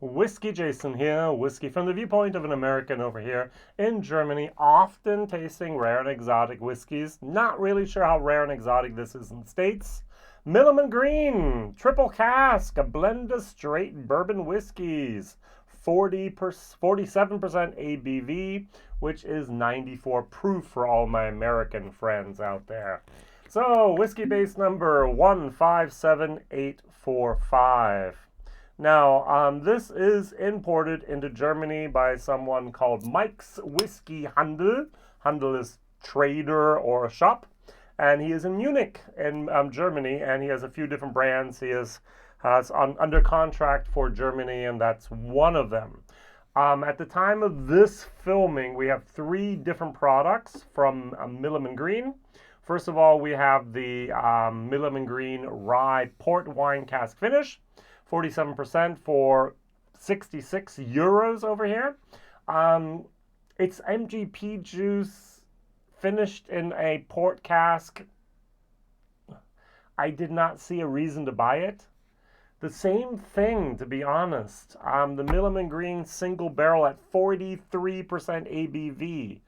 WhiskyJason here, whiskey from the viewpoint of an American over here in Germany, often tasting rare and exotic whiskeys. Not really sure how rare and exotic this is in the States. Milam Greene Triple Cask, a blend of straight bourbon whiskeys. 47% ABV, which is 94 proof for all my American friends out there. So, Whiskybase number 157845. Now, this is imported into Germany by someone called Mike's Whiskey Handel. Handel is trader or a shop. And he is in Munich in Germany, and he has a few different brands. He has under contract for Germany, and that's one of them. At the time of this filming, we have 3 different products from Milam Greene. First of all, we have the Milam Greene Rye Port Wine Cask Finish. 47% for 66 euros over here. It's MGP juice finished in a port cask. I did not see a reason to buy it. The same thing, to be honest. The Milam Greene single barrel at 43% ABV.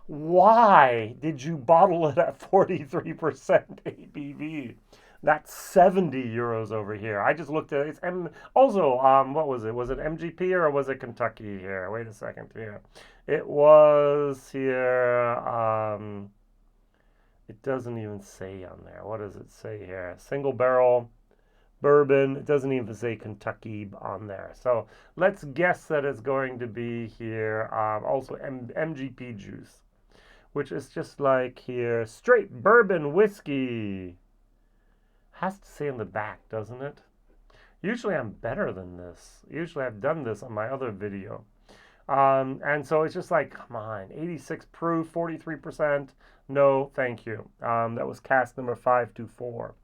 Why did you bottle it at 43% ABV? That's 70 euros over here. I just looked at it. Also, what was it? Was it MGP or was it Kentucky here? Wait a second here. It was here. It doesn't even say on there. What does it say here? Single barrel bourbon. It doesn't even say Kentucky on there. So let's guess that it's going to be here. Also MGP juice, which is just like here, straight bourbon whiskey. Has to say in the back, doesn't it? Usually I'm better than this. Usually I've done this on my other video. And so it's just like, come on, 86 proof, 43%. No, thank you. That was cask number 524.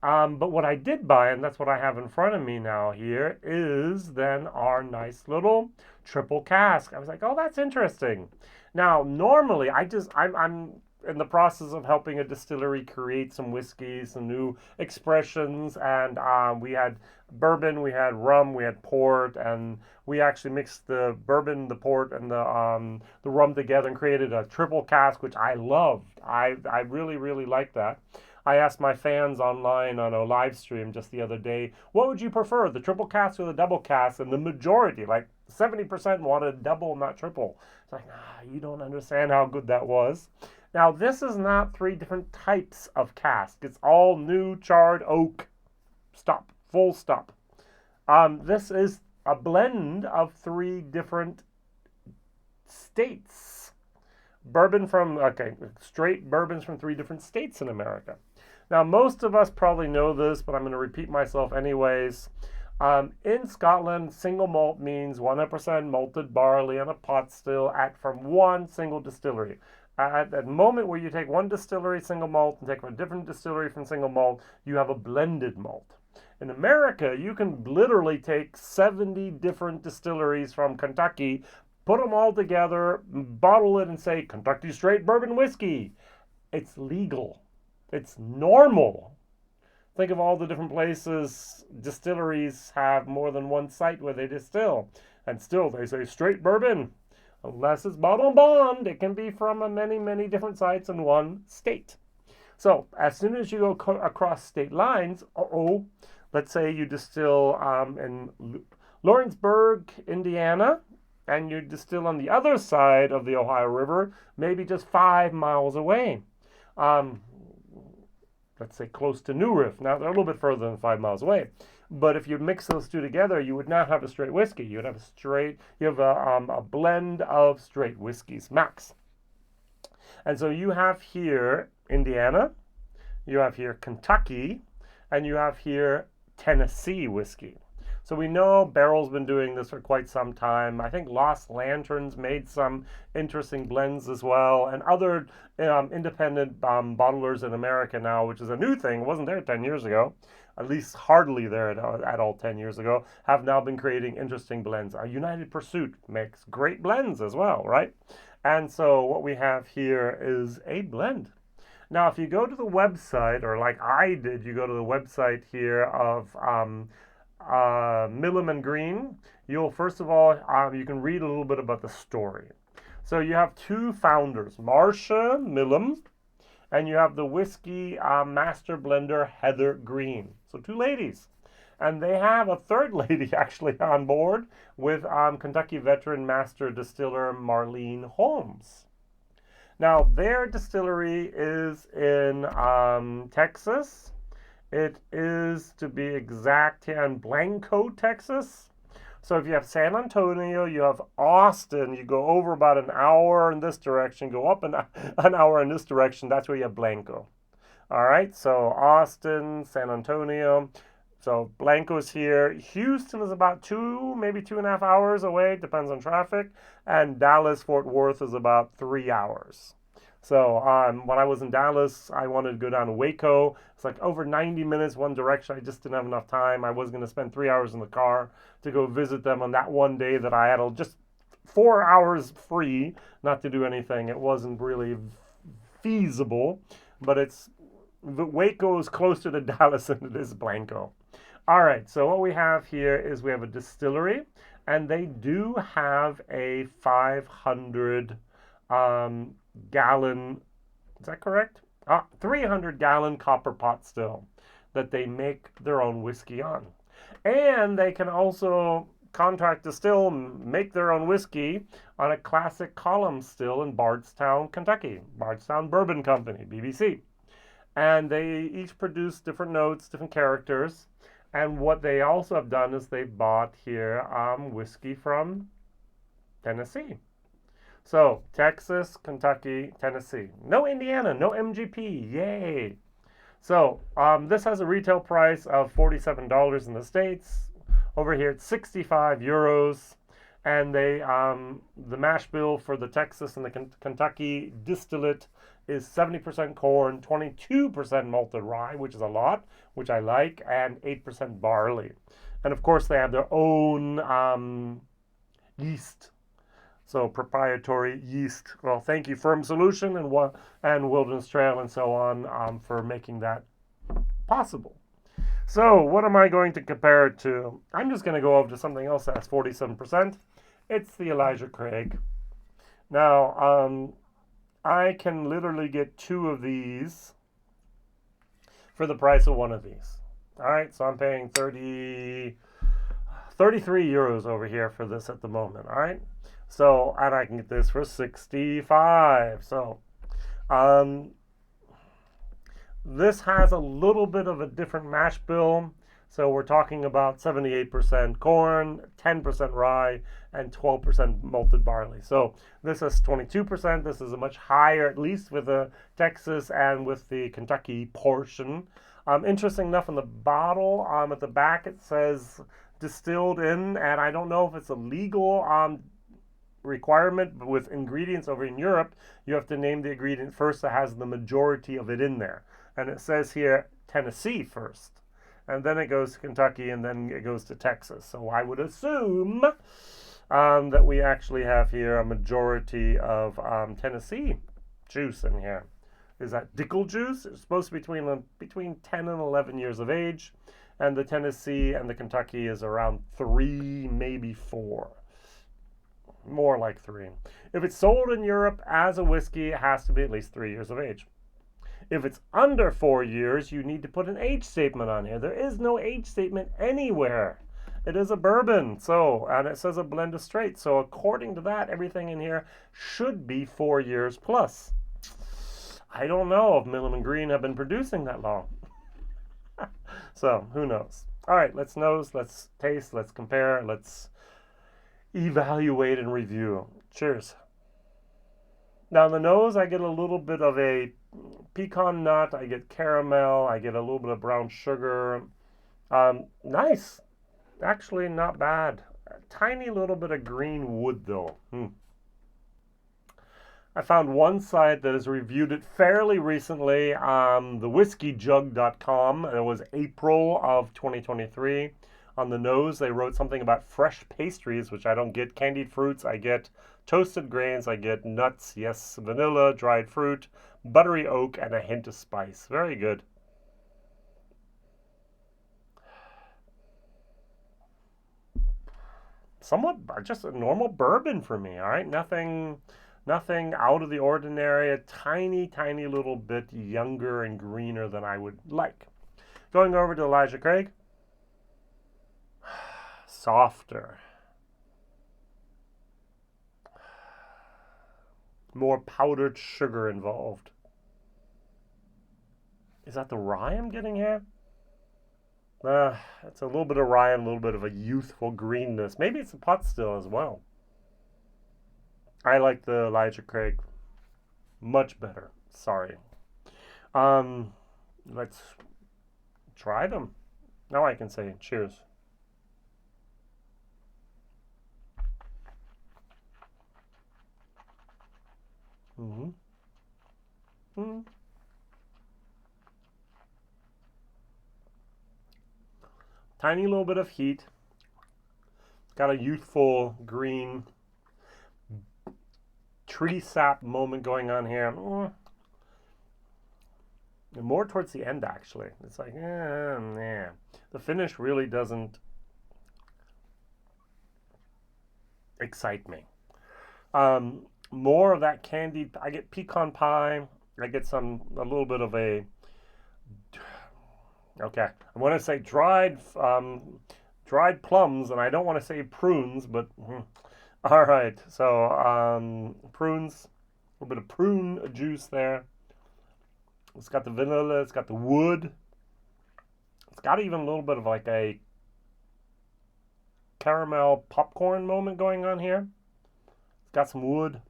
But what I did buy, and that's what I have in front of me now here, is then our nice little triple cask. I was like, oh, that's interesting. Now, normally, I'm in the process of helping a distillery create some whiskeys, some new expressions, and we had bourbon, we had rum, we had port, and we actually mixed the bourbon, the port, and the rum together and created a triple cask, which I loved. I really, really liked that. I asked my fans online on a live stream just the other day, what would you prefer, the triple cask or the double cask? And the majority, like 70%, wanted double, not triple. It's like, you don't understand how good that was. Now, this is not 3 different types of cask. It's all new charred oak. Stop. Full stop. This is a blend of 3 different states. Straight bourbons from 3 different states in America. Now, most of us probably know this, but I'm going to repeat myself anyways. In Scotland, single malt means 100% malted barley on a pot still from one single distillery. At the moment where you take one distillery single malt and take a different distillery from single malt, you have a blended malt. In America, you can literally take 70 different distilleries from Kentucky, put them all together, bottle it, and say, Kentucky Straight Bourbon Whiskey. It's legal. It's normal. Think of all the different places distilleries have more than one site where they distill. And still, they say straight bourbon. Unless it's bottle and bond, it can be from many, many different sites in one state. So as soon as you go across state lines, let's say you distill in Lawrenceburg, Indiana, and you distill on the other side of the Ohio River, maybe just 5 miles away. Let's say close to New Riff. Now, they're a little bit further than 5 miles away. But if you mix those 2 together, you would not have a straight whiskey. You would have a blend of straight whiskeys, max. And so you have here Indiana, you have here Kentucky, and you have here Tennessee whiskey. So we know Barrel's been doing this for quite some time. I think Lost Lanterns made some interesting blends as well. And other independent bottlers in America now, which is a new thing, wasn't there 10 years ago, at least hardly there at all 10 years ago, have now been creating interesting blends. United Pursuit makes great blends as well, right? And so what we have here is a blend. Now, if you go to the website, or like I did, you go to the website here of Milam Greene, you'll first of all, you can read a little bit about the story. So you have two founders, Marcia Millam, and you have the whiskey master blender, Heather Greene. So two ladies. And they have a third lady actually on board with Kentucky veteran master distiller Marlene Holmes. Now, their distillery is in Texas. It is, to be exact, here in Blanco, Texas. So if you have San Antonio, you have Austin, you go over about an hour in this direction, go up an hour in this direction, that's where you have Blanco. All right, so Austin, San Antonio. So Blanco's here. Houston is about 2, maybe 2.5 hours away, depends on traffic. And Dallas, Fort Worth is about 3 hours. So when I was in Dallas, I wanted to go down to Waco. It's like over 90 minutes one direction. I just didn't have enough time. I was going to spend 3 hours in the car to go visit them on that one day that I had just 4 hours free, not to do anything. It wasn't really feasible, but Waco is closer to Dallas than it is Blanco. All right, so what we have here is we have a distillery, and they do have a 500 gallon, is that correct? 300 gallon copper pot still that they make their own whiskey on. And they can also contract distill, make their own whiskey on a classic column still in Bardstown, Kentucky. Bardstown Bourbon Company, BBC. And they each produce different notes, different characters. And what they also have done is they've bought here whiskey from Tennessee. So, Texas, Kentucky, Tennessee. No Indiana, no MGP, yay. So, this has a retail price of $47 in the States. Over here, it's 65 euros. And the mash bill for the Texas and the Kentucky distillate is 70% corn, 22% malted rye, which is a lot, which I like, and 8% barley. And of course, they have their own yeast. So proprietary yeast. Well, thank you, Firm Solution and Wilderness Trail and so on for making that possible. So what am I going to compare it to? I'm just going to go over to something else that has 47%. It's the Elijah Craig. Now, I can literally get 2 of these for the price of 1 of these. All right, so I'm paying 33 euros over here for this at the moment. All right. So, and I can get this for 65. So, this has a little bit of a different mash bill. So we're talking about 78% corn, 10% rye, and 12% malted barley. So this is 22%. This is a much higher, at least with the Texas and with the Kentucky portion. Interesting enough, in the bottle, at the back it says distilled in, and I don't know if it's a legal requirement, but with ingredients over in Europe, you have to name the ingredient first that has the majority of it in there. And it says here Tennessee first, and then it goes to Kentucky, and then it goes to Texas. So I would assume that we actually have here a majority of Tennessee juice in here. Is that Dickel juice? It's supposed to be between 10 and 11 years of age, and the Tennessee and the Kentucky is around 3, maybe 4. More like 3. If it's sold in Europe as a whiskey, it has to be at least 3 years of age. If it's under 4 years, you need to put an age statement on here. There is no age statement anywhere. It is a bourbon, and it says a blend of straight. So according to that, everything in here should be 4 years plus. I don't know if Milam Greene have been producing that long. So who knows? All right, let's nose, let's taste, let's compare, let's evaluate and review. Cheers. Now in the nose, I get a little bit of a pecan nut, I get caramel, I get a little bit of brown sugar. Nice. Actually not bad. A tiny little bit of green wood though. I found one site that has reviewed it fairly recently, thewhiskyjug.com. It was April of 2023. On the nose, they wrote something about fresh pastries, which I don't get. Candied fruits, I get toasted grains, I get nuts, yes, vanilla, dried fruit, buttery oak, and a hint of spice. Very good. somewhat just a normal bourbon for me. All right, nothing out of the ordinary. A tiny little bit younger and greener than I would like. Going over to Elijah Craig. Softer. More powdered sugar involved. Is that the rye I'm getting here? It's a little bit of rye and a little bit of a youthful greenness. Maybe it's a pot still as well. I like the Elijah Craig much better. Sorry. Let's try them. Now I can say cheers. Tiny little bit of heat. Got a youthful green tree sap moment going on here. And more towards the end, actually. It's like, yeah. The finish really doesn't excite me. More of that candied. I get pecan pie. I get a little bit of a. Okay, I want to say dried plums, and I don't want to say prunes, but all right. So prunes, a little bit of prune juice there. It's got the vanilla. It's got the wood. It's got even a little bit of like a caramel popcorn moment going on here. It's got some wood.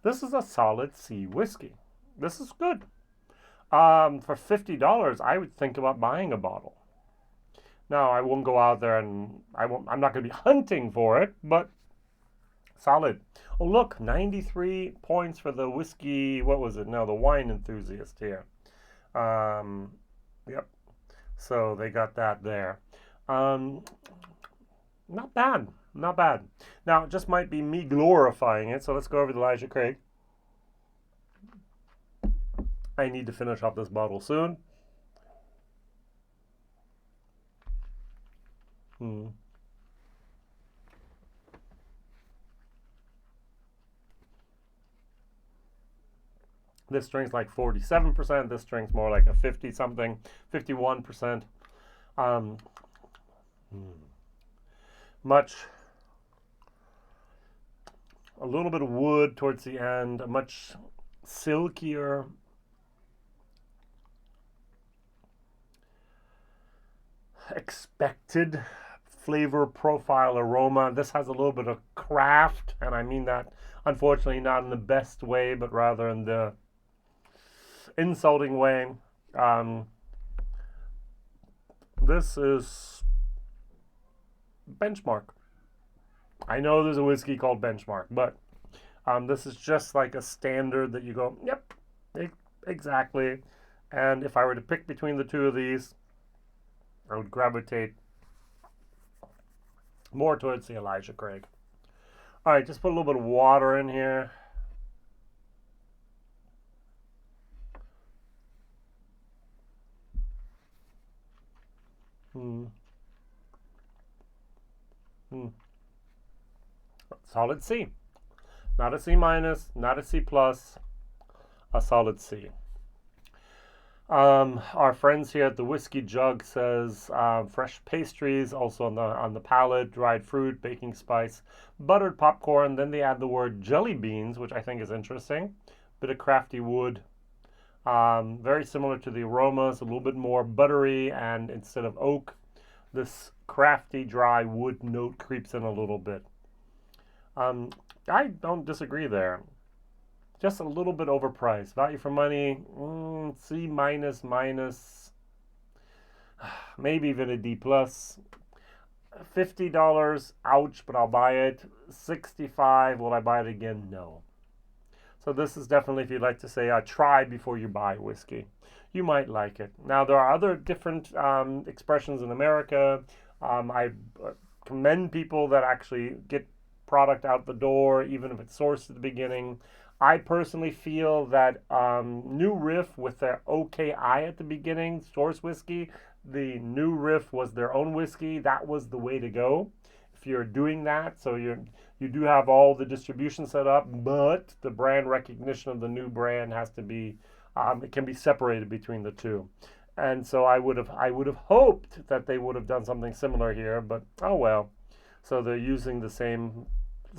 This is a solid C whiskey. This is good. For $50, I would think about buying a bottle. Now, I won't go out there and I'm not going to be hunting for it, but solid. Oh, look, 93 points for the whiskey. What was it? No, the wine enthusiast here. Yep. So they got that there. Not bad. Not bad. Now, it just might be me glorifying it. So let's go over to Elijah Craig. I need to finish off this bottle soon. This drink's like 47%. This drink's more like a 50-something, 51%. A little bit of wood towards the end, a much silkier, expected flavor profile aroma. This has a little bit of craft, and I mean that unfortunately not in the best way, but rather in the insulting way. This is benchmark. I know there's a whiskey called Benchmark, but this is just like a standard that you go, yep, exactly. And if I were to pick between the two of these, I would gravitate more towards the Elijah Craig. All right, just put a little bit of water in here. Solid C. Not a C minus, not a C plus, a solid C. Our friends here at the Whiskey Jug says fresh pastries, also on the palate, dried fruit, baking spice, buttered popcorn. Then they add the word jelly beans, which I think is interesting. Bit of crafty wood. Very similar to the aromas, a little bit more buttery, and instead of oak, this crafty dry wood note creeps in a little bit. I don't disagree there. Just a little bit overpriced. Value for money, C minus, maybe even a D plus. $50, ouch, but I'll buy it. $65, will I buy it again? No. So this is definitely, if you'd like to say, try before you buy whiskey. You might like it. Now, there are other different expressions in America. I commend people that actually get product out the door, even if it's sourced at the beginning. I personally feel that New Riff, with their OKI at the beginning, source whiskey, the New Riff was their own whiskey. That was the way to go. if you're doing that. So you do have all the distribution set up, but the brand recognition of the new brand has to be, it can be separated between the two. And so I would have hoped that they would have done something similar here, but oh well. So they're using the same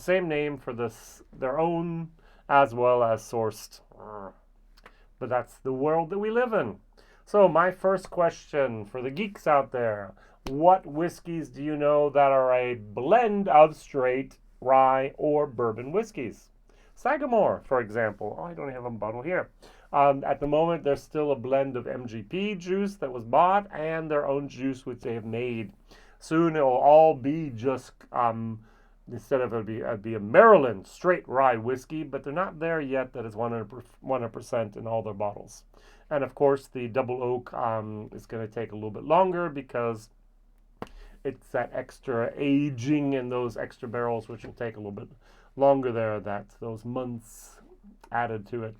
name for their own as well as sourced. But that's the world that we live in. So my first question for the geeks out there: what whiskeys do you know that are a blend of straight rye or bourbon whiskeys? Sagamore, for example. Oh, I don't have a bottle here. At the moment, there's still a blend of MGP juice that was bought and their own juice which they have made. Soon it will all be just, instead of it'd be a Maryland straight rye whiskey, but they're not there yet that is 100% in all their bottles. And of course, the double oak is going to take a little bit longer because it's that extra aging in those extra barrels, which will take a little bit longer there, those months added to it.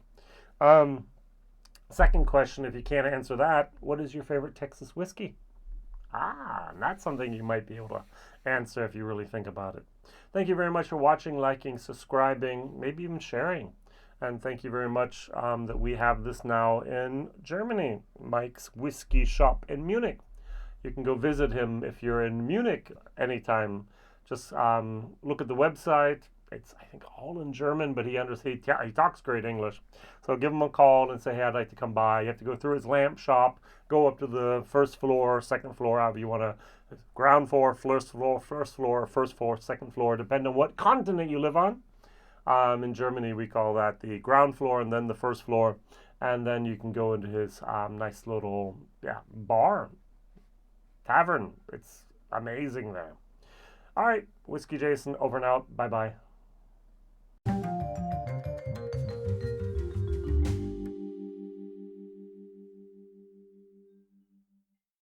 Second question, if you can't answer that, what is your favorite Texas whiskey? That's something you might be able to answer if you really think about it. Thank you very much for watching, liking, subscribing, maybe even sharing. And thank you very much that we have this now in Germany, Mike's Whiskey Shop in Munich. You can go visit him if you're in Munich anytime. Just look at the website. It's, I think, all in German, but he talks great English. So give him a call and say, hey, I'd like to come by. You have to go through his lamp shop, go up to the first floor, second floor, however you want to, ground floor, first floor, second floor, depending on what continent you live on. In Germany, we call that the ground floor and then the first floor. And then you can go into his nice little bar, tavern. It's amazing there. All right, Whiskey Jason, over and out. Bye-bye.